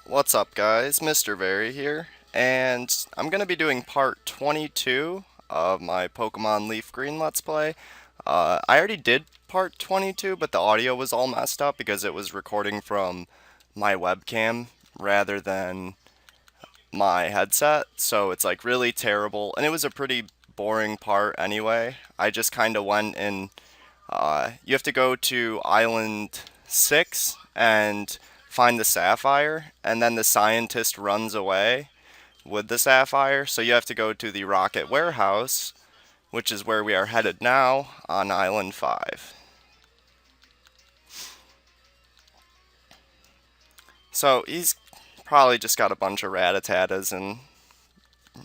What's up, guys? MrVerry here, and I'm going to be doing part 22 of my Pokemon LeafGreen Let's Play. I already did part 22, but the audio was all messed up because it was recording from my webcam rather than my headset, so it's like really terrible, and it was a pretty boring part anyway. I just kind of went and you have to go to Island 6 and find the Sapphire, and then the scientist runs away with the Sapphire, so you have to go to the Rocket Warehouse, which is where we are headed now on Island 5. So he's probably just got a bunch of Rattatas and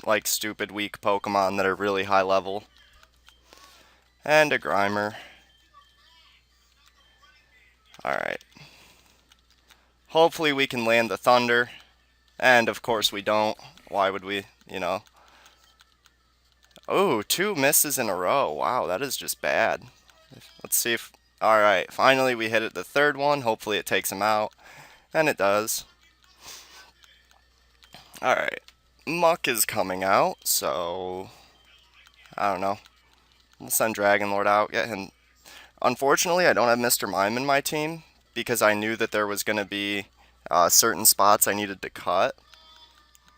like stupid weak Pokemon that are really high level. And a Grimer. Alright. Hopefully we can land the Thunder. And of course we don't. Why would we, you know? Oh, 2 misses in a row. Wow, that is just bad. Let's see if... Alright, finally we hit it the third one. Hopefully it takes him out. And it does. Alright. Muck is coming out, so... I don't know. We'll send Dragon Lord out, get him... Unfortunately, I don't have Mr. Mime in my team, because I knew that there was going to be certain spots I needed to cut.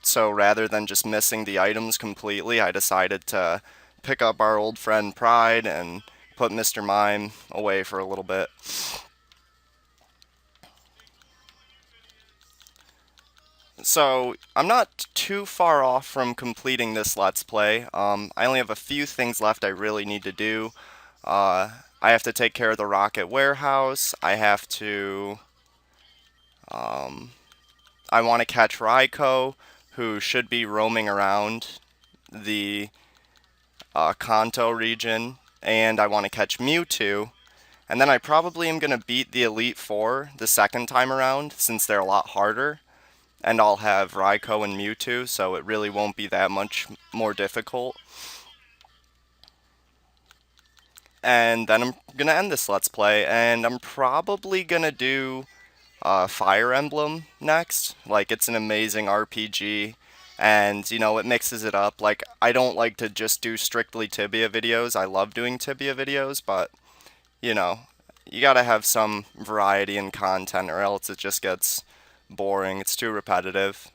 So rather than just missing the items completely, I decided to pick up our old friend Pride and put Mr. Mime away for a little bit. So I'm not too far off from completing this Let's Play. I only have a few things left I really need to do. I have to take care of the Rocket Warehouse. I have to... I want to catch Raikou, who should be roaming around the Kanto region, and I want to catch Mewtwo. And then I probably am going to beat the Elite Four the second time around, since they're a lot harder. And I'll have Raikou and Mewtwo, so it really won't be that much more difficult. And then I'm going to end this Let's Play, and I'm probably going to do Fire Emblem next. Like, it's an amazing RPG, and, you know, it mixes it up. Like, I don't like to just do strictly Tibia videos. I love doing Tibia videos, but, you know, you gotta have some variety in content, or else it just gets boring. It's too repetitive.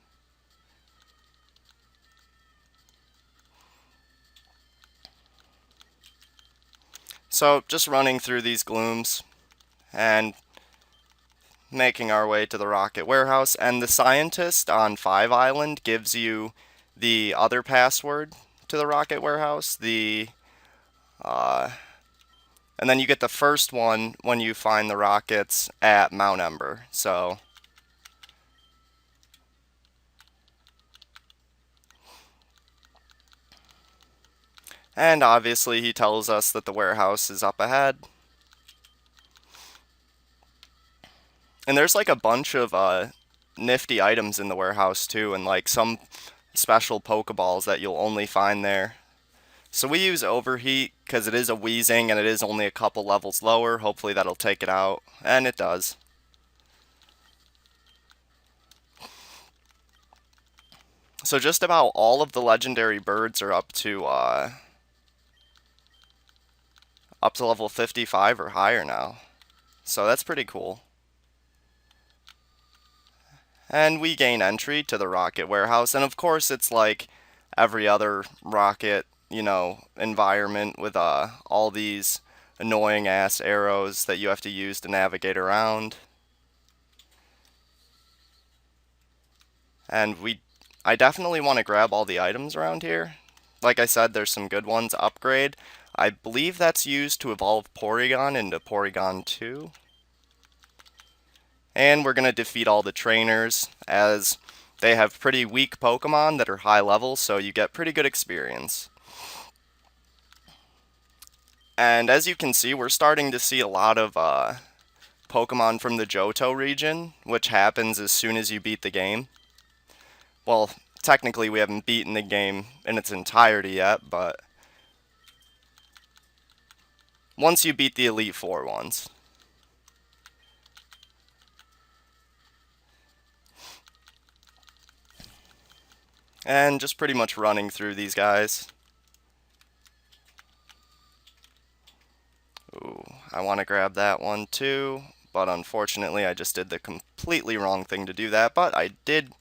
So, just running through these glooms, and making our way to the Rocket Warehouse, and the scientist on 5 Island gives you the other password to the Rocket Warehouse, and then you get the first one when you find the rockets at Mount Ember. So and obviously he tells us that the warehouse is up ahead. And there's like a bunch of nifty items in the warehouse too, and like some special Pokeballs that you'll only find there. So we use Overheat because it is a Weezing and it is only a couple levels lower. Hopefully that'll take it out, and it does. So just about all of the legendary birds are up to level 55 or higher now. So that's pretty cool. And we gain entry to the Rocket Warehouse, and of course it's like every other Rocket, you know, environment with all these annoying ass arrows that you have to use to navigate around. And I definitely want to grab all the items around here. Like I said, there's some good ones to upgrade. I believe that's used to evolve Porygon into Porygon 2. And we're going to defeat all the trainers, as they have pretty weak Pokemon that are high level, so you get pretty good experience. And as you can see, we're starting to see a lot of Pokemon from the Johto region, which happens as soon as you beat the game. Well, technically we haven't beaten the game in its entirety yet, but once you beat the Elite Four ones. And just pretty much running through these guys. Ooh, I want to grab that one too, but unfortunately I just did the completely wrong thing to do that, but I did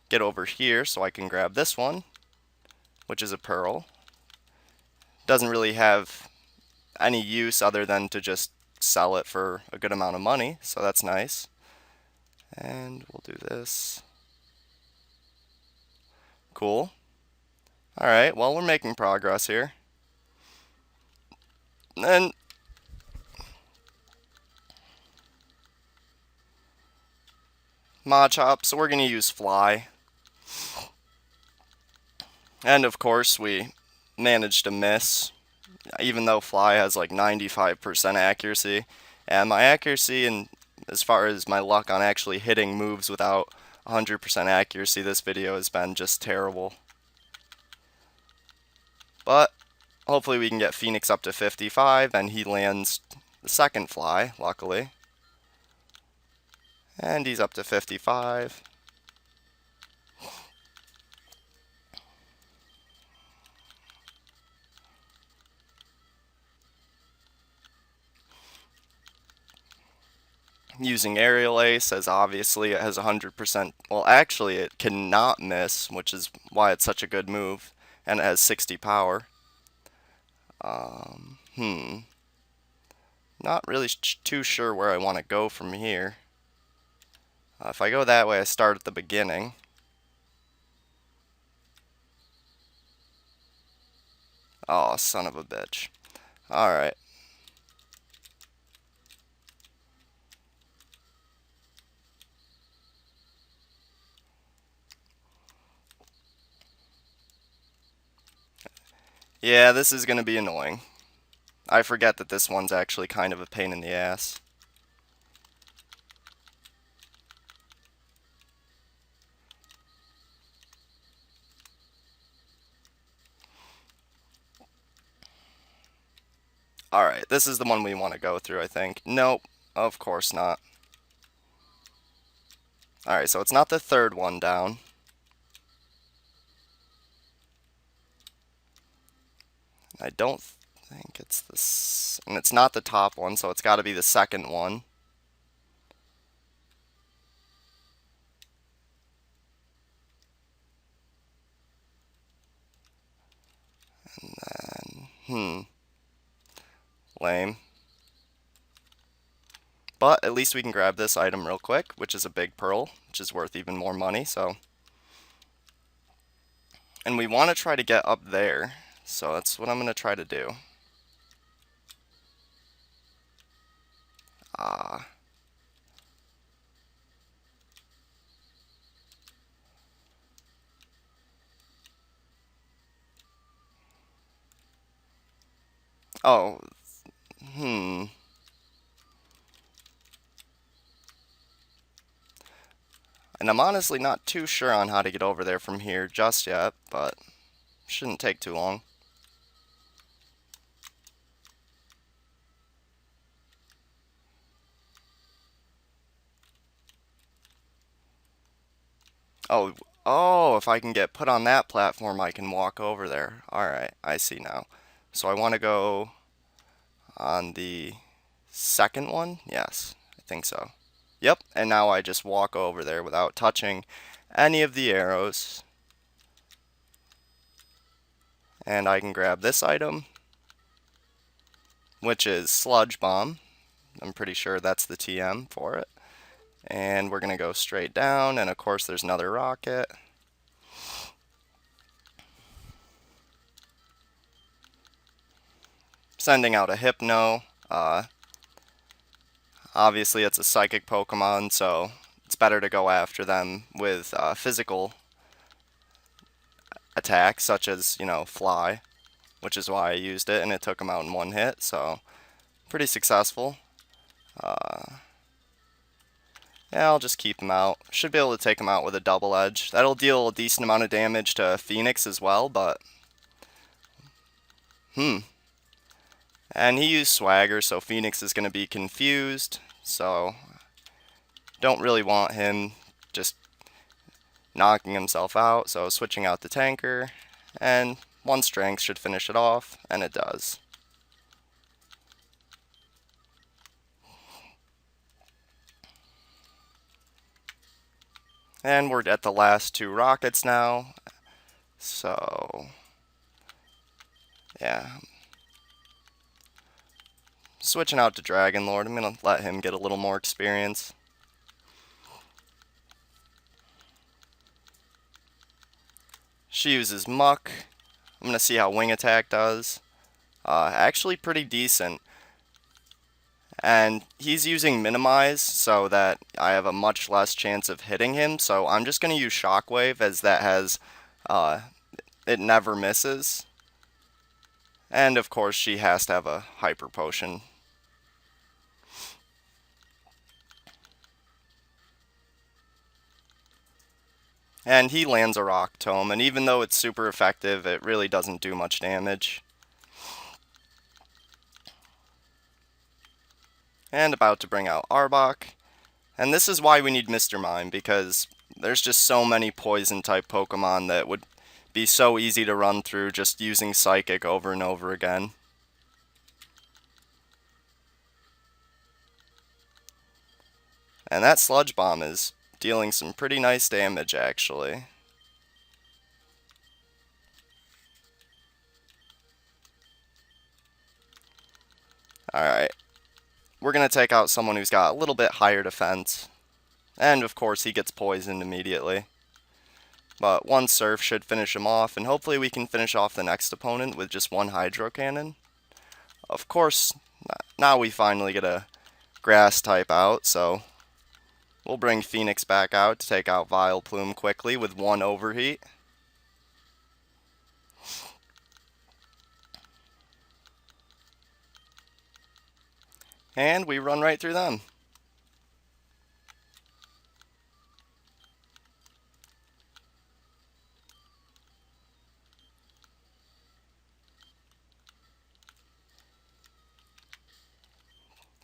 get over here so I can grab this one, which is a pearl. Doesn't really have any use other than to just sell it for a good amount of money, so that's nice. And we'll do this. Cool. Alright, well, we're making progress here. And Machop, so we're going to use Fly. And of course, we managed to miss, even though Fly has like 95% accuracy. And my accuracy, and as far as my luck on actually hitting moves without 100% accuracy, this video has been just terrible. But hopefully we can get Phoenix up to 55, and he lands the second Fly, luckily. And he's up to 55. Using Aerial Ace, as obviously it has 100%, well actually it cannot miss, which is why it's such a good move, and it has 60 power. Not really too sure where I want to go from here. If I go that way, I start at the beginning. Oh, son of a bitch. Alright. Yeah, this is going to be annoying. I forget that this one's actually kind of a pain in the ass. Alright, this is the one we want to go through, I think. Nope, of course not. Alright, so it's not the third one down. I don't think it's this, and it's not the top one, so it's got to be the second one. And then, lame. But at least we can grab this item real quick, which is a big pearl, which is worth even more money, so. And we want to try to get up there, so that's what I'm going to try to do. Oh, And I'm honestly not too sure on how to get over there from here just yet, but shouldn't take too long. Oh, if I can get put on that platform, I can walk over there. Alright, I see now. So I want to go on the second one? Yes, I think so. Yep, and now I just walk over there without touching any of the arrows. And I can grab this item, which is Sludge Bomb. I'm pretty sure that's the TM for it. And we're going to go straight down, and of course there's another rocket. Sending out a Hypno. Obviously it's a psychic Pokemon, so it's better to go after them with physical attacks, such as, Fly, which is why I used it, and it took him out in one hit, so pretty successful. Yeah, I'll just keep him out. Should be able to take him out with a double edge. That'll deal a decent amount of damage to Phoenix as well, but and he used Swagger, so Phoenix is going to be confused, so don't really want him just knocking himself out, so switching out the tanker, and 1 strength should finish it off, and it does. And we're at the last 2 rockets now, so yeah. Switching out to Dragon Lord, I'm going to let him get a little more experience. She uses Muck. I'm going to see how Wing Attack does. Actually pretty decent. And he's using Minimize so that I have a much less chance of hitting him. So I'm just going to use Shockwave, as that has, it never misses. And of course she has to have a Hyper Potion. And he lands a Rock Tome, and even though it's super effective, it really doesn't do much damage. And about to bring out Arbok. And this is why we need Mr. Mime, because there's just so many poison type Pokemon that would be so easy to run through just using Psychic over and over again. And that Sludge Bomb is dealing some pretty nice damage, actually. Alright. We're going to take out someone who's got a little bit higher defense. And of course he gets poisoned immediately. But 1 Surf should finish him off, and hopefully we can finish off the next opponent with just 1 Hydro Cannon. Of course, now we finally get a Grass type out, so we'll bring Phoenix back out to take out Vileplume quickly with 1 Overheat. And we run right through them.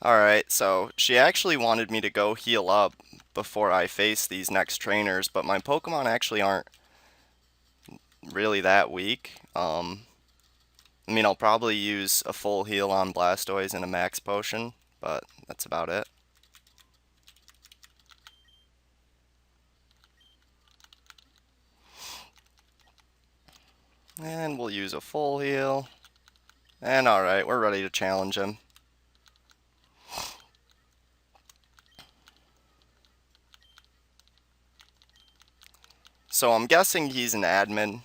Alright, so she actually wanted me to go heal up before I face these next trainers, but my Pokemon actually aren't really that weak. I mean, I'll probably use a full heal on Blastoise and a Max Potion, but that's about it. And we'll use a full heal. And alright, we're ready to challenge him. So I'm guessing he's an admin.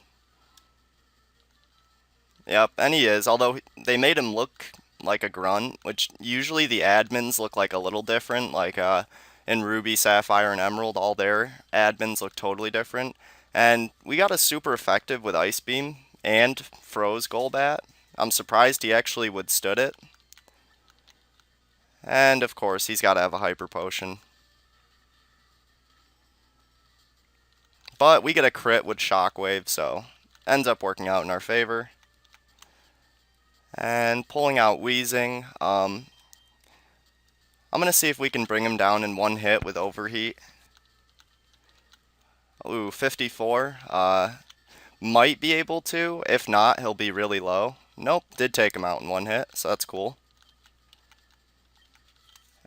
Yep, and he is, although they made him look like a grunt, which usually the admins look like a little different, like in Ruby, Sapphire, and Emerald, all their admins look totally different. And we got a super effective with Ice Beam and froze Golbat. I'm surprised he actually withstood it. And of course, he's got to have a Hyper Potion. But we get a crit with Shockwave, so ends up working out in our favor. And pulling out Weezing, I'm going to see if we can bring him down in 1 hit with Overheat. Ooh, 54. Might be able to. If not, he'll be really low. Nope, did take him out in 1 hit, so that's cool.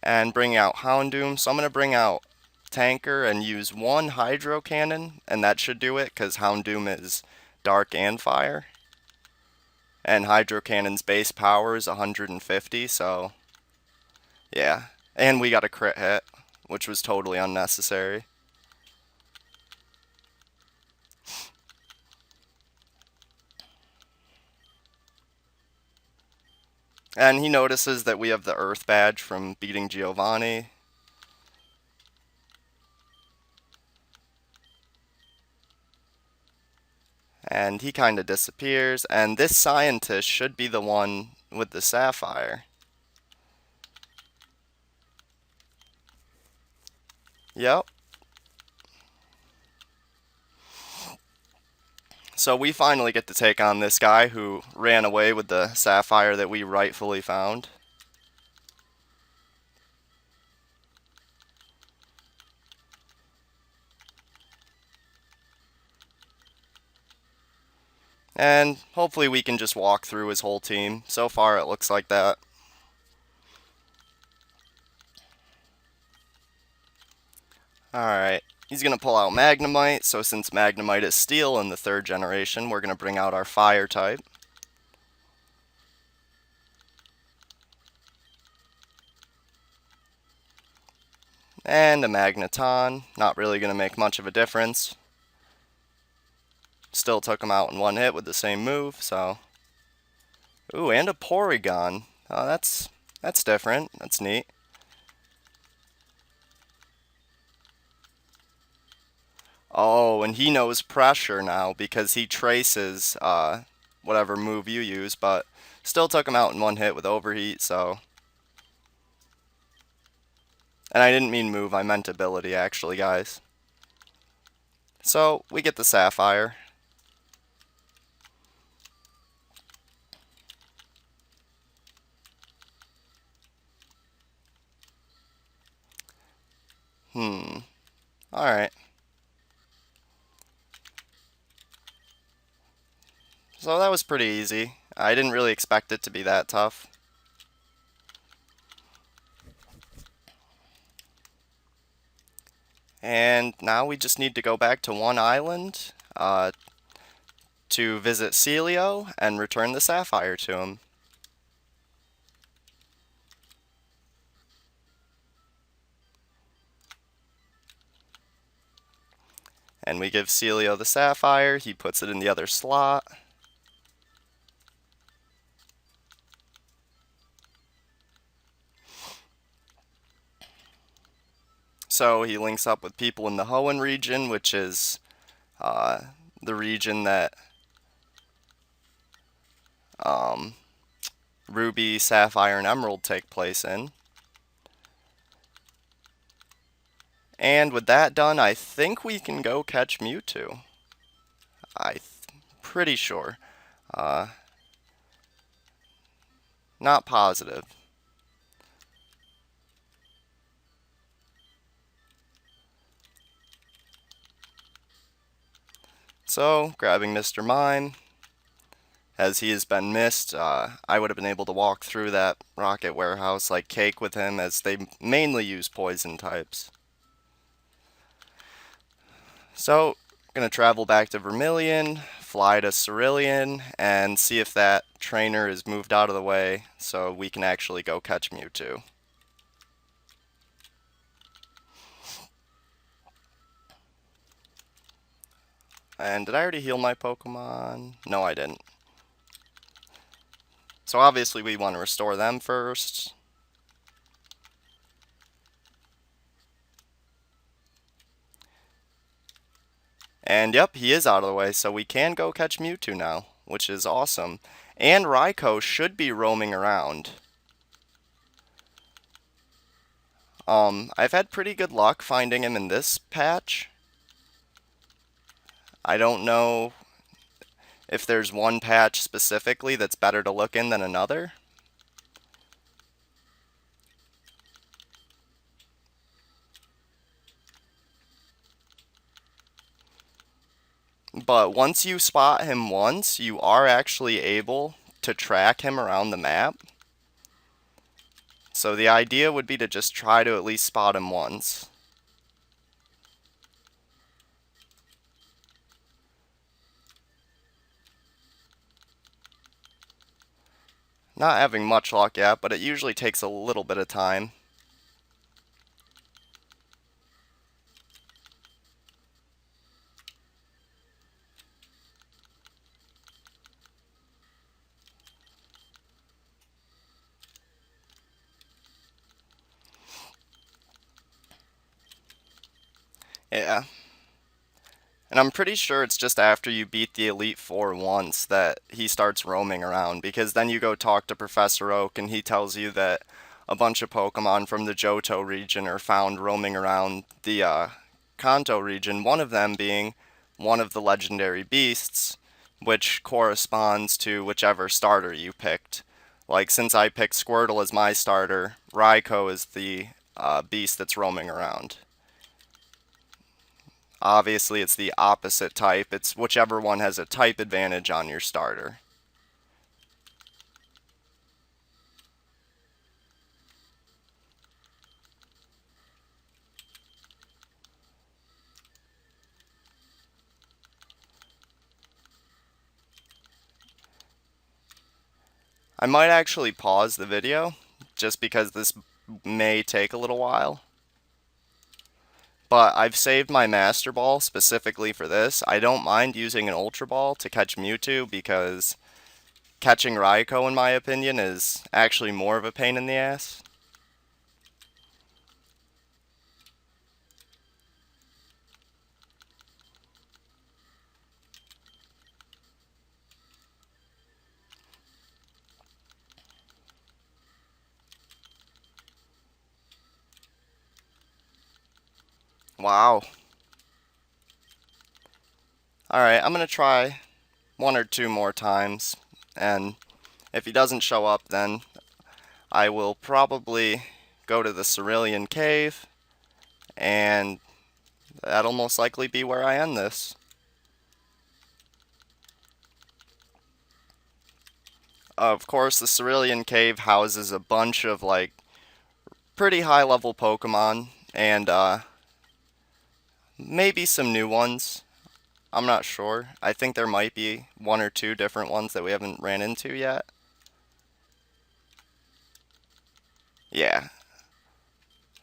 And bring out Houndoom, so I'm going to bring out Tanker and use 1 Hydro Cannon, and that should do it, because Houndoom is Dark and Fire. And Hydro Cannon's base power is 150, so yeah. And we got a crit hit, which was totally unnecessary. And he notices that we have the Earth Badge from beating Giovanni. And he kind of disappears, and this scientist should be the one with the Sapphire. Yep. So we finally get to take on this guy who ran away with the Sapphire that we rightfully found. And hopefully we can just walk through his whole team. So far it looks like that. Alright, he's going to pull out Magnemite, so since Magnemite is Steel in the 3rd generation, we're going to bring out our Fire type. And a Magneton, not really going to make much of a difference. Still took him out in one hit with the same move, so... Ooh, and a Porygon. Oh, that's different. That's neat. Oh, and he knows pressure now because he traces whatever move you use, but still took him out in one hit with Overheat, so... And I didn't mean move, I meant ability, actually, guys. So, we get the Sapphire. Alright. So that was pretty easy. I didn't really expect it to be that tough. And now we just need to go back to one island to visit Celio and return the Sapphire to him. And we give Celio the Sapphire, he puts it in the other slot. So he links up with people in the Hoenn region, which is the region that Ruby, Sapphire, and Emerald take place in. And with that done, I think we can go catch Mewtwo. Pretty sure. Not positive. So, grabbing Mr. Mime, as he has been missed, I would have been able to walk through that rocket warehouse like cake with him, as they mainly use poison types. So, gonna travel back to Vermilion, fly to Cerulean, and see if that trainer is moved out of the way so we can actually go catch Mewtwo. And did I already heal my Pokemon? No, I didn't. So obviously we want to restore them first. And yep, he is out of the way, so we can go catch Mewtwo now, which is awesome. And Raikou should be roaming around. I've had pretty good luck finding him in this patch. I don't know if there's one patch specifically that's better to look in than another. But once you spot him once, you are actually able to track him around the map. So the idea would be to just try to at least spot him once. Not having much luck yet, but it usually takes a little bit of time. Yeah. And I'm pretty sure it's just after you beat the Elite Four once that he starts roaming around, because then you go talk to Professor Oak and he tells you that a bunch of Pokemon from the Johto region are found roaming around the Kanto region, one of them being one of the legendary beasts, which corresponds to whichever starter you picked. Like, since I picked Squirtle as my starter, Raikou is the beast that's roaming around. Obviously, it's the opposite type. It's whichever one has a type advantage on your starter. I might actually pause the video just because this may take a little while. But I've saved my Master Ball specifically for this. I don't mind using an Ultra Ball to catch Mewtwo because catching Raikou, in my opinion, is actually more of a pain in the ass. Wow. Alright, I'm going to try one or two more times, and if he doesn't show up, then I will probably go to the Cerulean Cave, and that'll most likely be where I end this. Of course, the Cerulean Cave houses a bunch of, like, pretty high level Pokemon, and maybe some new ones. I'm not sure. I think there might be one or two different ones that we haven't ran into yet. Yeah.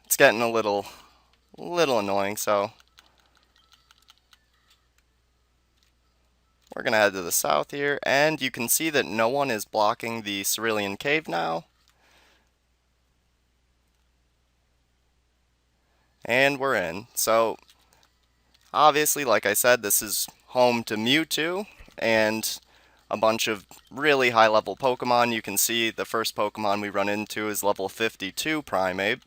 It's getting a little annoying, so we're gonna head to the south here, and you can see that no one is blocking the Cerulean Cave now. And we're in. So, obviously, like I said, this is home to Mewtwo and a bunch of really high level Pokemon. You can see the first Pokemon we run into is level 52 Primeape.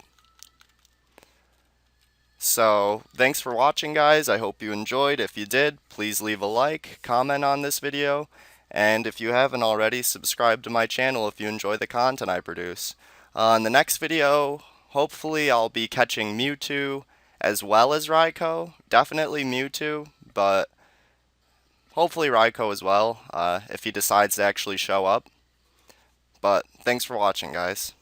So, thanks for watching, guys. I hope you enjoyed. If you did, please leave a like, comment on this video, and if you haven't already, subscribe to my channel if you enjoy the content I produce. In the next video, hopefully I'll be catching Mewtwo as well as Raikou. Definitely Mewtwo, but hopefully Raikou as well, if he decides to actually show up. But thanks for watching, guys.